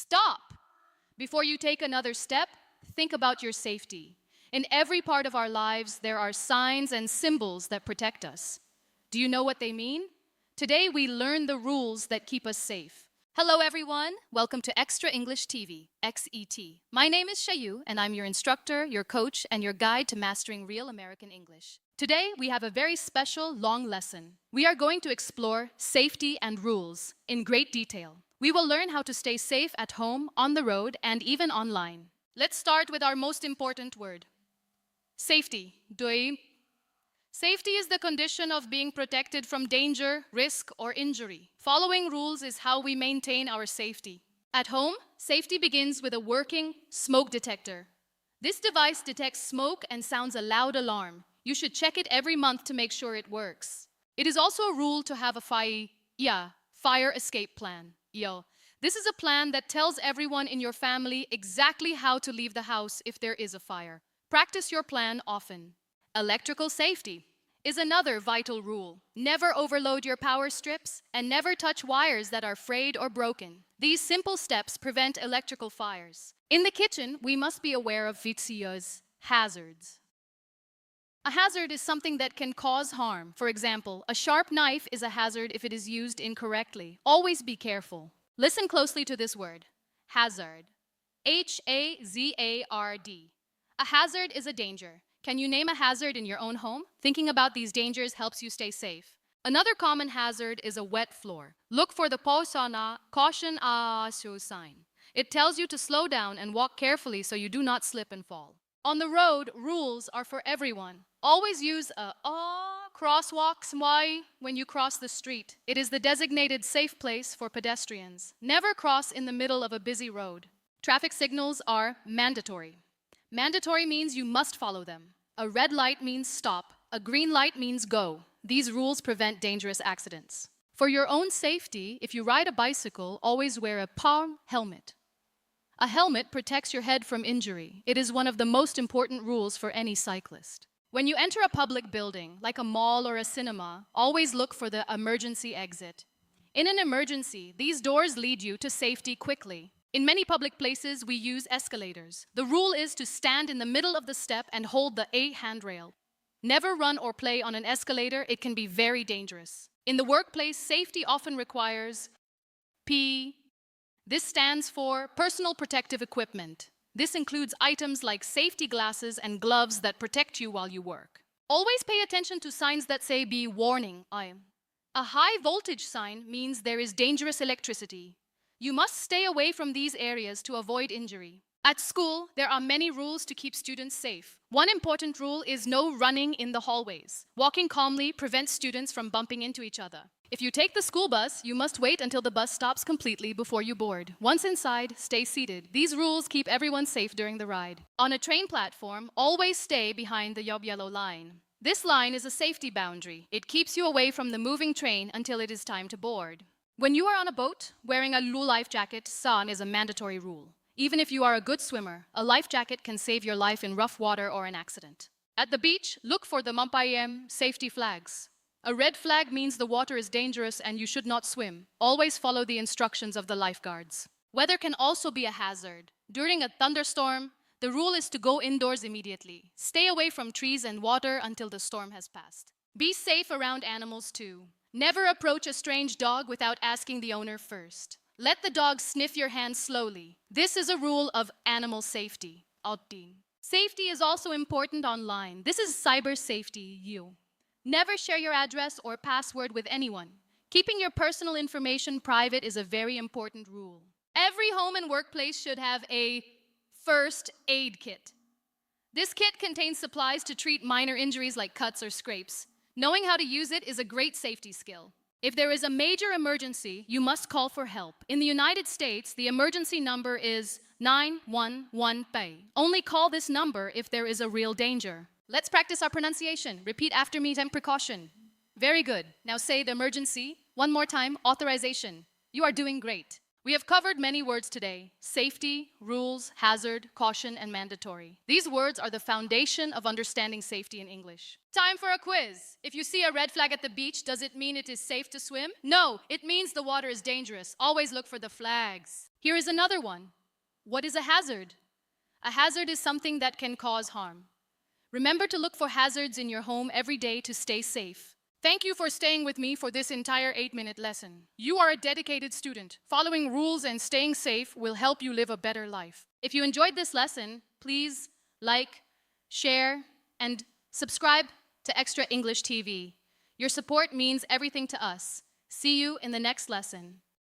Stop! Before you take another step, think about your safety. In every part of our lives, there are signs and symbols that protect us. Do you know what they mean? Today, we learn the rules that keep us safe. Hello, everyone. Welcome to Extra English TV, XET. My name is Shayu, and I'm your instructor, your coach, and your guide to mastering real American English. Today, we have a very special, long lesson. We are going to explore safety and rules in great detail. We will learn how to stay safe at home, on the road, and even online. Let's start with our most important word. Safety. Safety is the condition of being protected from danger, risk, or injury. Following rules is how we maintain our safety. At home, safety begins with a working smoke detector. This device detects smoke and sounds a loud alarm. You should check it every month to make sure it works. It is also a rule to have a fire escape plan. This is a plan that tells everyone in your family exactly how to leave the house if there is a fire. Practice your plan often. Electrical safety is another vital rule. Never overload your power strips and never touch wires that are frayed or broken. These simple steps prevent electrical fires. In the kitchen, we must be aware of hazards. A hazard is something that can cause harm. For example, a sharp knife is a hazard if it is used incorrectly. Always be careful. Listen closely to this word, hazard. H-A-Z-A-R-D. A hazard is a danger. Can you name a hazard in your own home? Thinking about these dangers helps you stay safe. Another common hazard is a wet floor. Look for the caution sign. It tells you to slow down and walk carefully so you do not slip and fall. On the road, rules are for everyone. Always use a crosswalks when you cross the street. It is the designated safe place for pedestrians. Never cross in the middle of a busy road. Traffic signals are mandatory. Mandatory means you must follow them. A red light means stop. A green light means go. These rules prevent dangerous accidents. For your own safety, if you ride a bicycle, always wear a palm helmet. A helmet protects your head from injury. It is one of the most important rules for any cyclist. When you enter a public building, like a mall or a cinema, always look for the emergency exit. In an emergency, these doors lead you to safety quickly. In many public places, we use escalators. The rule is to stand in the middle of the step and hold the A handrail. Never run or play on an escalator. It can be very dangerous. In the workplace, safety often requires P. This stands for personal protective equipment. This includes items like safety glasses and gloves that protect you while you work. Always pay attention to signs that say "Be warning." A high voltage sign means there is dangerous electricity. You must stay away from these areas to avoid injury. At school, there are many rules to keep students safe. One important rule is no running in the hallways. Walking calmly prevents students from bumping into each other. If you take the school bus, you must wait until the bus stops completely before you board. Once inside, stay seated. These rules keep everyone safe during the ride. On a train platform, always stay behind the yellow line. This line is a safety boundary. It keeps you away from the moving train until it is time to board. When you are on a boat, wearing a life jacket is a mandatory rule. Even if you are a good swimmer, a life jacket can save your life in rough water or an accident. At the beach, look for the safety flags. A red flag means the water is dangerous and you should not swim. Always follow the instructions of the lifeguards. Weather can also be a hazard. During a thunderstorm, the rule is to go indoors immediately. Stay away from trees and water until the storm has passed. Be safe around animals too. Never approach a strange dog without asking the owner first. Let the dog sniff your hand slowly. This is a rule of animal safety. Safety is also important online. This is cyber safety. Never share your address or password with anyone. Keeping your personal information private is a very important rule. Every home and workplace should have a first aid kit. This kit contains supplies to treat minor injuries like cuts or scrapes. Knowing how to use it is a great safety skill. If there is a major emergency, you must call for help. In the United States, the emergency number is 911. Only call this number if there is a real danger. Let's practice our pronunciation. Repeat after me and precaution. Very good. Now say the emergency. One more time, authorization. You are doing great. We have covered many words today: safety, rules, hazard, caution, and mandatory. These words are the foundation of understanding safety in English. Time for a quiz. If you see a red flag at the beach, does it mean it is safe to swim? No, it means the water is dangerous. Always look for the flags. Here is another one. What is a hazard? A hazard is something that can cause harm. Remember to look for hazards in your home every day to stay safe. Thank you for staying with me for this entire 8-minute lesson. You are a dedicated student. Following rules and staying safe will help you live a better life. If you enjoyed this lesson, please like, share, and subscribe to Xtra English TV. Your support means everything to us. See you in the next lesson.